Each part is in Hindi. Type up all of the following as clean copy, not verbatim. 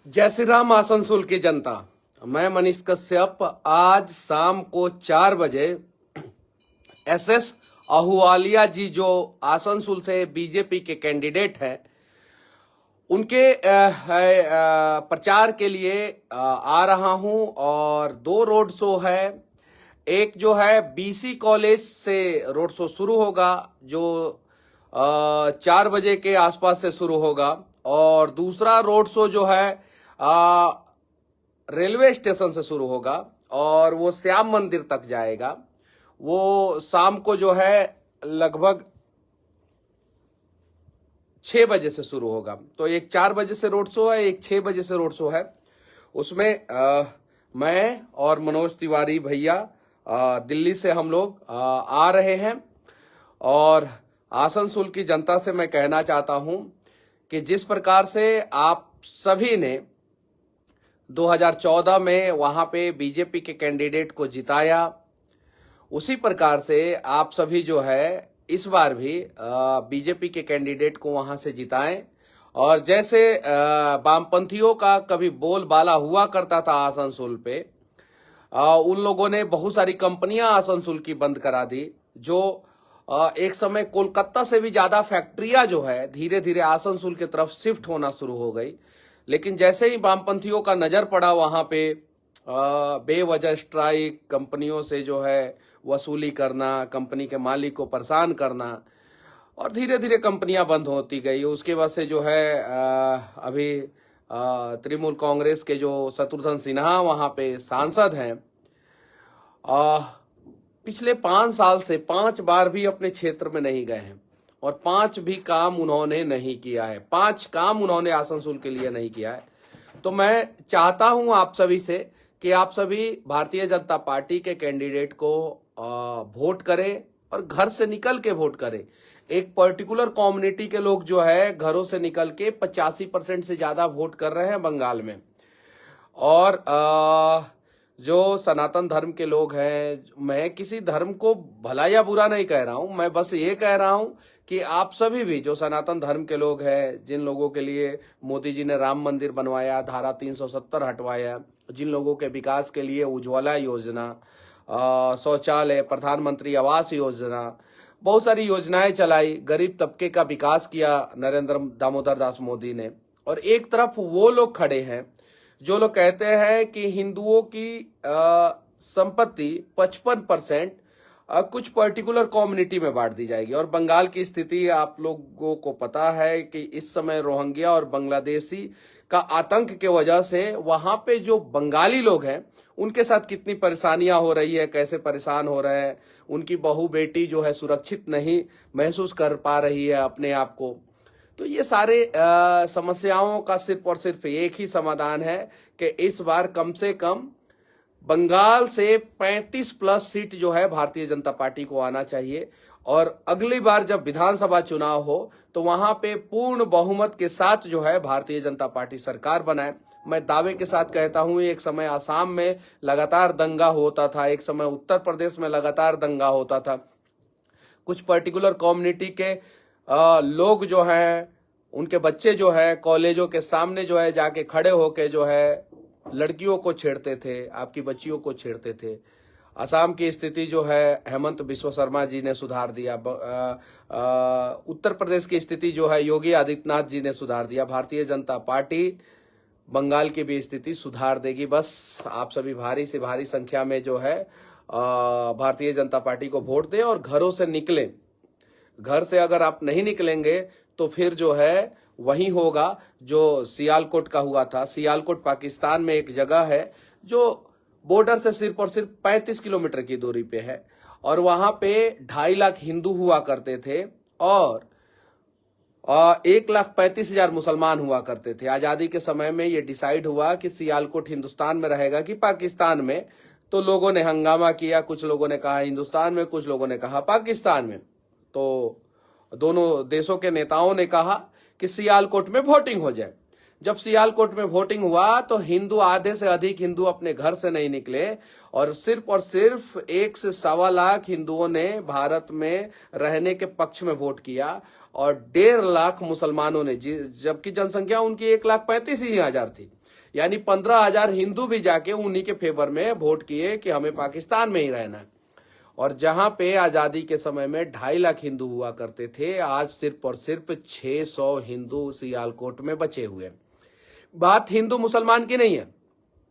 जय श्री राम आसनसोल की जनता। मैं मनीष कश्यप आज शाम को 4 बजे एसएस अहुवालिया जी जो आसनसोल से बीजेपी के कैंडिडेट हैं उनके प्रचार के लिए आ रहा हूं और 2 रोड शो है। एक जो है बीसी कॉलेज से रोड शो शुरू होगा जो 4 बजे के आसपास से शुरू होगा और दूसरा रोड शो जो है रेलवे स्टेशन से शुरू होगा और वो श्याम मंदिर तक जाएगा। वो शाम को जो है लगभग 6 बजे से शुरू होगा। तो एक 4 बजे से रोड शो है, एक 6 बजे से रोड शो है। उसमें मैं और मनोज तिवारी भैया दिल्ली से हम लोग आ रहे हैं और आसनसोल की जनता से मैं कहना चाहता हूं कि जिस प्रकार से आप सभी ने 2014 में वहां पे बीजेपी के कैंडिडेट को जिताया, उसी प्रकार से आप सभी जो है इस बार भी बीजेपी के कैंडिडेट को वहां से जिताएं। और जैसे वामपंथियों का कभी बोलबाला हुआ करता था आसनसोल पे, उन लोगों ने बहुत सारी कंपनियां आसनसोल की बंद करा दी। जो एक समय कोलकाता से भी ज्यादा फैक्ट्रियां जो है धीरे धीरे आसनसोल की तरफ शिफ्ट होना शुरू हो गई। लेकिन जैसे ही वामपंथियों का नजर पड़ा वहां पे बेवजह स्ट्राइक, कंपनियों से जो है वसूली करना, कंपनी के मालिक को परेशान करना और धीरे धीरे कंपनियां बंद होती गई। उसके बाद से जो है अभी तृणमूल कांग्रेस के जो शत्रुघ्न सिन्हा वहां पे सांसद हैं, पिछले 5 साल से 5 बार भी अपने क्षेत्र में नहीं गए हैं और 5 भी काम उन्होंने नहीं किया है। 5 काम उन्होंने आसनसोल के लिए नहीं किया है। तो मैं चाहता हूं आप सभी से कि आप सभी भारतीय जनता पार्टी के कैंडिडेट को वोट करें और घर से निकल के वोट करें। एक पर्टिकुलर कम्युनिटी के लोग जो है घरों से निकल के 85% से ज्यादा वोट कर रहे हैं बंगाल में। और जो सनातन धर्म के लोग हैं, मैं किसी धर्म को भला या बुरा नहीं कह रहा हूं, मैं बस ये कह रहा हूं कि आप सभी भी जो सनातन धर्म के लोग हैं, जिन लोगों के लिए मोदी जी ने राम मंदिर बनवाया, धारा 370 हटवाया, जिन लोगों के विकास के लिए उज्ज्वला योजना, शौचालय, प्रधानमंत्री आवास योजना, बहुत सारी योजनाएं चलाई, गरीब तबके का विकास किया नरेंद्र दामोदर दास मोदी ने। और एक तरफ वो लोग खड़े हैं जो लोग कहते हैं कि हिंदुओं की संपत्ति 55% कुछ पर्टिकुलर कम्युनिटी में बांट दी जाएगी। और बंगाल की स्थिति आप लोगों को पता है कि इस समय रोहिंग्या और बांग्लादेशी का आतंक के वजह से वहां पे जो बंगाली लोग हैं उनके साथ कितनी परेशानियां हो रही है, कैसे परेशान हो रहे हैं, उनकी बहू बेटी जो है सुरक्षित नहीं महसूस कर पा रही है अपने आप को। तो ये सारे समस्याओं का सिर्फ और सिर्फ एक ही समाधान है कि इस बार कम से कम बंगाल से 35+ सीट जो है भारतीय जनता पार्टी को आना चाहिए। और अगली बार जब विधानसभा चुनाव हो तो वहां पे पूर्ण बहुमत के साथ जो है भारतीय जनता पार्टी सरकार बनाए। मैं दावे के साथ कहता हूं, एक समय आसाम में लगातार दंगा होता था, एक समय उत्तर प्रदेश में लगातार दंगा होता था। कुछ पर्टिकुलर कम्युनिटी के लोग जो हैं, उनके बच्चे जो है कॉलेजों के सामने जो है जाके खड़े होके जो है लड़कियों को छेड़ते थे, आपकी बच्चियों को छेड़ते थे। असम की स्थिति जो है हेमंत बिश्व शर्मा जी ने सुधार दिया। उत्तर प्रदेश की स्थिति जो है योगी आदित्यनाथ जी ने सुधार दिया। भारतीय जनता पार्टी बंगाल की भी स्थिति सुधार देगी। बस आप सभी भारी से भारी संख्या में जो है भारतीय जनता पार्टी को वोट दें और घरों से निकलें। घर से अगर आप नहीं निकलेंगे तो फिर जो है वही होगा जो सियालकोट का हुआ था। सियालकोट पाकिस्तान में एक जगह है जो बॉर्डर से सिर्फ और सिर्फ 35 किलोमीटर की दूरी पे है और वहां पे 2.5 लाख हिंदू हुआ करते थे और 1,35,000 मुसलमान हुआ करते थे। आजादी के समय में ये डिसाइड हुआ कि सियालकोट हिंदुस्तान में रहेगा कि पाकिस्तान में। तो लोगों ने हंगामा किया, कुछ लोगों ने कहा हिंदुस्तान में, कुछ लोगों ने कहा पाकिस्तान में। तो दोनों देशों के नेताओं ने कहा कि सियालकोट में वोटिंग हो जाए। जब सियालकोट में वोटिंग हुआ तो हिंदू, आधे से अधिक हिंदू अपने घर से नहीं निकले और सिर्फ 1 से 1.25 लाख हिंदुओं ने भारत में रहने के पक्ष में वोट किया और 1.5 लाख मुसलमानों ने, जबकि जनसंख्या उनकी 1,35,000 थी, यानी 15,000 हिंदू भी जाके उन्हीं के फेवर में वोट किए कि हमें पाकिस्तान में ही रहना है। और जहां पे आजादी के समय में 2.5 लाख हिंदू हुआ करते थे, आज सिर्फ और सिर्फ 600 हिंदू सियालकोट में बचे हुए। बात हिंदू मुसलमान की नहीं है,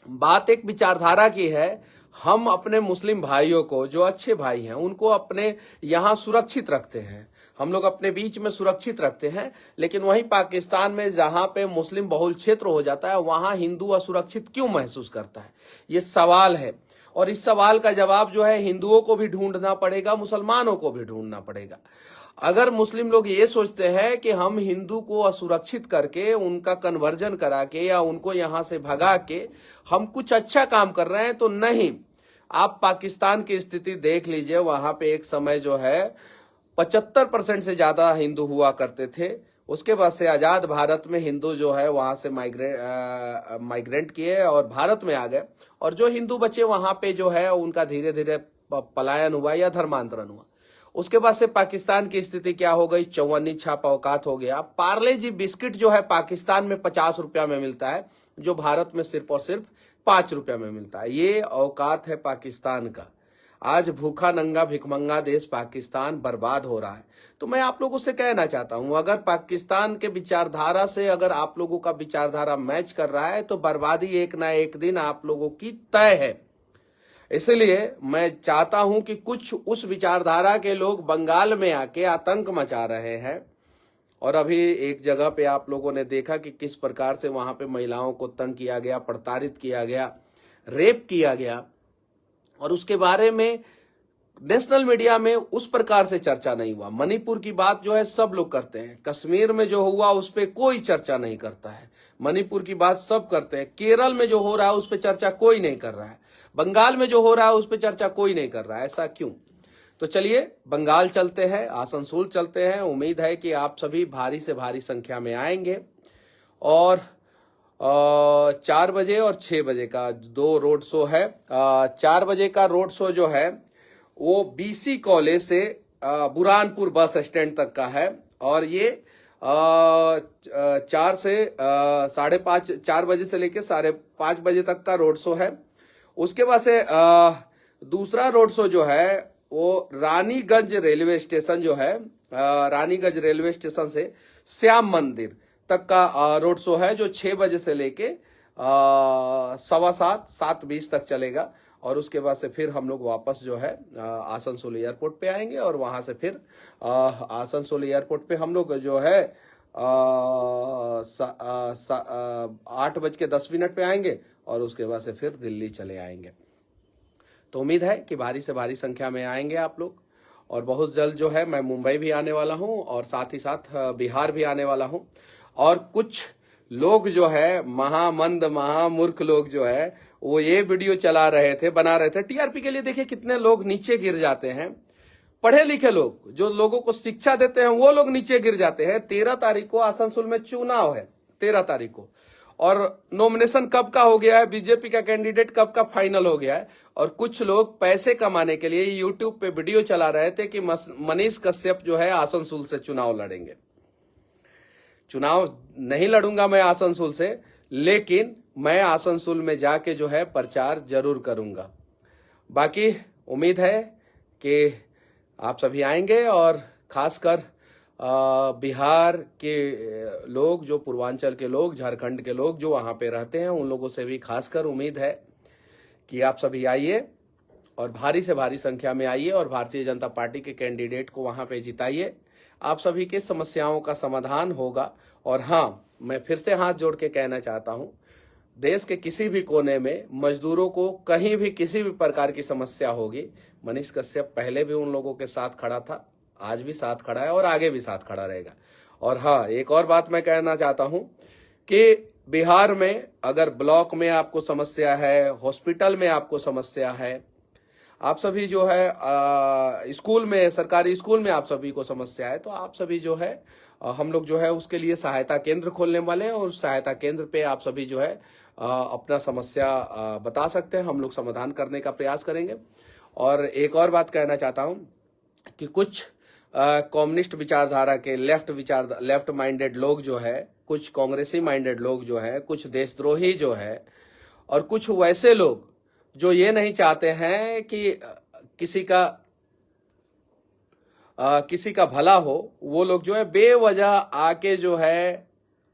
बात एक विचारधारा की है। हम अपने मुस्लिम भाइयों को, जो अच्छे भाई हैं, उनको अपने यहां सुरक्षित रखते हैं, हम लोग अपने बीच में सुरक्षित रखते हैं, लेकिन वहीं पाकिस्तान में जहां पे मुस्लिम बहुल क्षेत्र हो जाता है, वहां हिंदू असुरक्षित क्यों महसूस करता है, ये सवाल है। और इस सवाल का जवाब जो है हिंदुओं को भी ढूंढना पड़ेगा, मुसलमानों को भी ढूंढना पड़ेगा। अगर मुस्लिम लोग ये सोचते हैं कि हम हिंदू को असुरक्षित करके, उनका कन्वर्जन करा के या उनको यहां से भगा के हम कुछ अच्छा काम कर रहे हैं, तो नहीं। आप पाकिस्तान की स्थिति देख लीजिए, वहां पे एक समय जो है 75% से ज्यादा हिंदू हुआ करते थे। उसके बाद से आजाद भारत में हिंदू जो है वहां से माइग्रेंट किए और भारत में आ गए, और जो हिंदू बचे वहां पे जो है उनका धीरे धीरे पलायन हुआ या धर्मांतरण हुआ। उसके बाद से पाकिस्तान की स्थिति क्या हो गई, चौवन्नी छापा औकात हो गया। पार्ले जी बिस्किट जो है पाकिस्तान में 50 रुपया में मिलता है, जो भारत में सिर्फ और सिर्फ 5 रुपया में मिलता है। ये औकात है पाकिस्तान का। आज भूखा नंगा भिखमंगा देश पाकिस्तान बर्बाद हो रहा है। तो मैं आप लोगों से कहना चाहता हूं, अगर पाकिस्तान के विचारधारा से अगर आप लोगों का विचारधारा मैच कर रहा है, तो बर्बादी एक ना एक दिन आप लोगों की तय है। इसलिए मैं चाहता हूं कि कुछ उस विचारधारा के लोग बंगाल में आके आतंक मचा रहे हैं, और अभी एक जगह पे आप लोगों ने देखा कि किस प्रकार से वहां पे महिलाओं को तंग किया गया, प्रताड़ित किया गया, रेप किया गया, और उसके बारे में नेशनल मीडिया में उस प्रकार से चर्चा नहीं हुआ। मणिपुर की बात जो है सब लोग करते हैं, कश्मीर में जो हुआ उस पर कोई चर्चा नहीं करता है। मणिपुर की बात सब करते हैं, केरल में जो हो रहा है उस पर चर्चा कोई नहीं कर रहा है, बंगाल में जो हो रहा है उस पर चर्चा कोई नहीं कर रहा है। ऐसा क्यों? तो चलिए बंगाल चलते हैं, आसनसोल चलते हैं। उम्मीद है कि आप सभी भारी से भारी संख्या में आएंगे, और 4 बजे और 6 बजे का 2 रोड शो है। 4 बजे का रोड शो जो है वो BC कॉलेज से बुरहानपुर बस स्टैंड तक का है, और ये 4 से 5:30, 4 बजे से लेकर 5:30 बजे तक का रोड शो है। उसके बाद से दूसरा रोड शो जो है वो रानीगंज रेलवे स्टेशन जो है, रानीगंज रेलवे स्टेशन से श्याम मंदिर तक का रोड शो है, जो 6 बजे से लेके 7:15, 7:20 तक चलेगा। और उसके बाद से फिर हम लोग वापस जो है आसनसोल एयरपोर्ट पे आएंगे, और वहां से फिर आसनसोल एयरपोर्ट पे हम लोग जो है 8:10 पे आएंगे, और उसके बाद से फिर दिल्ली चले आएंगे। तो उम्मीद है कि भारी से भारी संख्या में आएंगे आप लोग, और बहुत जल्द जो है मैं मुंबई भी आने वाला हूं, और साथ ही साथ बिहार भी आने वाला हूं। और कुछ लोग जो है महामंद महामूर्ख लोग जो है वो ये वीडियो चला रहे थे, बना रहे थे TRP के लिए। देखिए कितने लोग नीचे गिर जाते हैं, पढ़े लिखे लोग जो लोगों को शिक्षा देते हैं वो लोग नीचे गिर जाते हैं। 13 तारीख को आसनसोल में चुनाव है, 13 तारीख को, और नॉमिनेशन कब का हो गया है, बीजेपी का कैंडिडेट कब का फाइनल हो गया है। और कुछ लोग पैसे कमाने के लिए यूट्यूब पे वीडियो चला रहे थे कि मनीष कश्यप जो है आसनसोल से चुनाव लड़ेंगे। चुनाव नहीं लड़ूंगा मैं आसनसोल से, लेकिन मैं आसनसोल में जाके जो है प्रचार जरूर करूंगा। बाकी उम्मीद है कि आप सभी आएंगे, और खासकर बिहार के लोग, जो पूर्वांचल के लोग, झारखंड के लोग जो वहां पे रहते हैं, उन लोगों से भी खासकर उम्मीद है कि आप सभी आइए, और भारी से भारी संख्या में आइए, और भारतीय जनता पार्टी के कैंडिडेट को वहां पे जिताइए। आप सभी के समस्याओं का समाधान होगा। और हाँ, मैं फिर से हाथ जोड़ के कहना चाहता हूं, देश के किसी भी कोने में मजदूरों को कहीं भी किसी भी प्रकार की समस्या होगी, मनीष कश्यप पहले भी उन लोगों के साथ खड़ा था, आज भी साथ खड़ा है, और आगे भी साथ खड़ा रहेगा। और हाँ, एक और बात मैं कहना चाहता हूं कि बिहार में अगर ब्लॉक में आपको समस्या है, हॉस्पिटल में आपको समस्या है, आप सभी जो है स्कूल में, सरकारी स्कूल में आप सभी को समस्या है, तो आप सभी जो है हम लोग जो है उसके लिए सहायता केंद्र खोलने वाले हैं, और उस सहायता केंद्र पे आप सभी जो है अपना समस्या बता सकते हैं, हम लोग समाधान करने का प्रयास करेंगे। और एक और बात कहना चाहता हूं कि कुछ कम्युनिस्ट विचारधारा के लेफ्ट माइंडेड लोग जो है कुछ कांग्रेसी माइंडेड लोग जो है, कुछ देशद्रोही जो है, और कुछ वैसे लोग जो ये नहीं चाहते हैं कि किसी का भला हो, वो लोग जो है बेवजह आके जो है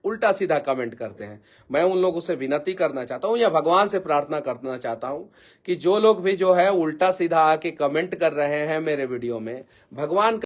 उल्टा सीधा कमेंट करते हैं। मैं उन लोगों से विनती करना चाहता हूं या भगवान से प्रार्थना करना चाहता हूं कि जो लोग भी जो है उल्टा सीधा आके कमेंट कर रहे हैं मेरे वीडियो में, भगवान